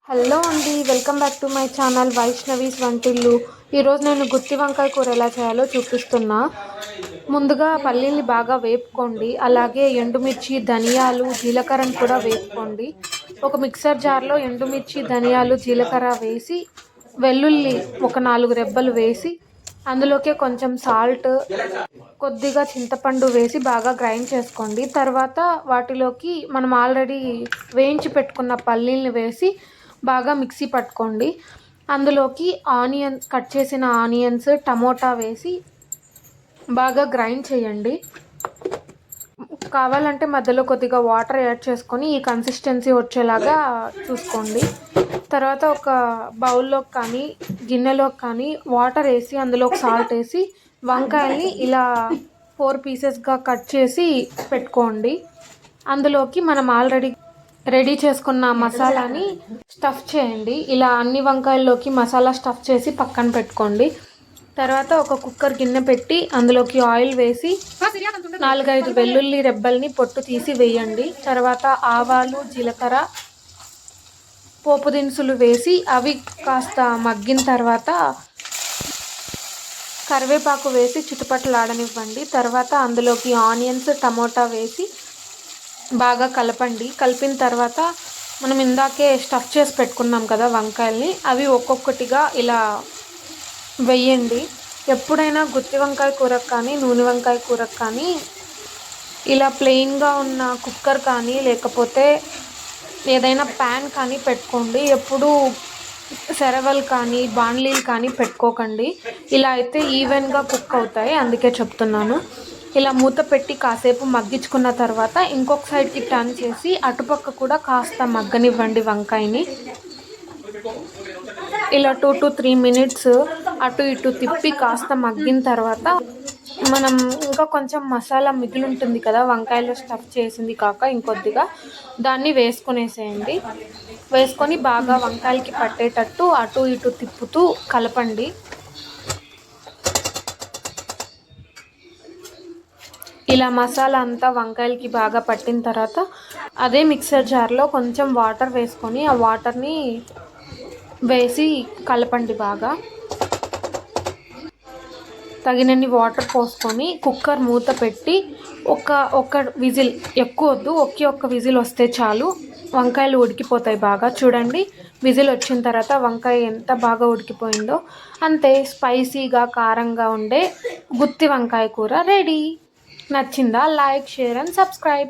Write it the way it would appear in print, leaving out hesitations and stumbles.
Hello అండి, welcome back to my channel Vaishnavi's Vantillu. ఈరోజు నేను గుత్తి వంకాయ కూర ఎలా చేయాలో చూపిస్తున్నా. ముందుగా పల్లీల్ని బాగా వేపుకోండి. అలాగే ఎండుమిర్చి, ధనియాలు, జీలకర్రను కూడా వేపుకోండి. ఒక మిక్సర్ జార్లో ఎండుమిర్చి, ధనియాలు, జీలకర్ర వేసి, వెల్లుల్లి ఒక 4 రెబ్బలు వేసి, అందులోకే కొంచెం సాల్ట్, కొద్దిగా చింతపండు వేసి బాగా గ్రైండ్ చేసుకోండి. తర్వాత వాటిలోకి మనం ఆల్రెడీ వేయించి పెట్టుకున్న పల్లీల్ని వేసి బాగా మిక్సీ పట్టుకోండి. అందులోకి కట్ చేసిన ఆనియన్స్, టమోటా వేసి బాగా గ్రైండ్ చేయండి. కావాలంటే మధ్యలో కొద్దిగా వాటర్ యాడ్ చేసుకొని ఈ కన్సిస్టెన్సీ వచ్చేలాగా చూసుకోండి. తర్వాత ఒక బౌల్లోకి కానీ గిన్నెలోకి కానీ వాటర్ వేసి అందులోకి సాల్ట్ వేసి వంకాయల్ని ఇలా 4 పీసెస్గా కట్ చేసి పెట్టుకోండి. అందులోకి మనం ఆల్రెడీ రెడీ చేసుకున్న మసాలాని స్టఫ్ చేయండి. ఇలా అన్ని వంకాయల్లోకి మసాలా స్టఫ్ చేసి పక్కన పెట్టుకోండి. తర్వాత ఒక కుక్కర్ గిన్నె పెట్టి అందులోకి ఆయిల్ వేసి 4-5 వెల్లుల్లి రెబ్బల్ని పొట్టు తీసి వేయండి. తర్వాత ఆవాలు, జీలకర్ర, పోపు దినుసులు వేసి అవి కాస్త మగ్గిన తర్వాత కరివేపాకు వేసి చిటపటలాడనివ్వండి. తర్వాత అందులోకి ఆనియన్స్, టమోటా వేసి బాగా కలపండి. కలిపిన తర్వాత మనం ఇందాకే స్టఫ్ చేసి పెట్టుకున్నాం కదా వంకాయల్ని, అవి ఒక్కొక్కటిగా ఇలా వేయండి. ఎప్పుడైనా గుత్తి వంకాయ కూరకు కానీ నూనె వంకాయ కూరకు కానీ ఇలా ప్లెయిన్గా ఉన్న కుక్కర్ కానీ లేకపోతే ఏదైనా ప్యాన్ కానీ పెట్టుకోండి. ఎప్పుడు సెరవలు కానీ బాండ్లీలు కానీ పెట్టుకోకండి. ఇలా అయితే ఈవెన్గా కుక్ అవుతాయి, అందుకే చెప్తున్నాను. ఇలా మూత పెట్టి కాసేపు మగ్గించుకున్న తర్వాత ఇంకొక సైడ్కి టర్న్ చేసి అటుపక్క కూడా కాస్త మగ్గనివ్వండి వంకాయని. ఇలా 2 to 3 minutes అటు ఇటు తిప్పి కాస్త మగ్గిన తర్వాత మనం ఇంకా కొంచెం మసాలా మిగిలి ఉంటుంది కదా వంకాయలో స్టఫ్ చేసింది కాక ఇంకొద్దిగా, దాన్ని వేసుకునేసేయండి. వేసుకొని బాగా వంకాయలకి పట్టేటట్టు అటు ఇటు తిప్పుతూ కలపండి. ఇలా మసాలా అంతా వంకాయలకి బాగా పట్టిన తర్వాత అదే మిక్సర్ జార్లో కొంచెం వాటర్ వేసుకొని ఆ వాటర్ని వేసి కలపండి. బాగా తగినన్ని వాటర్ పోసుకొని కుక్కర్ మూత పెట్టి ఒక విజిల్, ఎక్కువ వద్దు, ఒక్క విజిల్ వస్తే చాలు, వంకాయలు ఉడికిపోతాయి బాగా. చూడండి, విజిల్ వచ్చిన తర్వాత వంకాయ ఎంత బాగా ఉడికిపోయిందో. అంతే, స్పైసీగా కారంగా ఉండే గుత్తి వంకాయ కూర రెడీ. నచ్చిందా? Like, share and subscribe.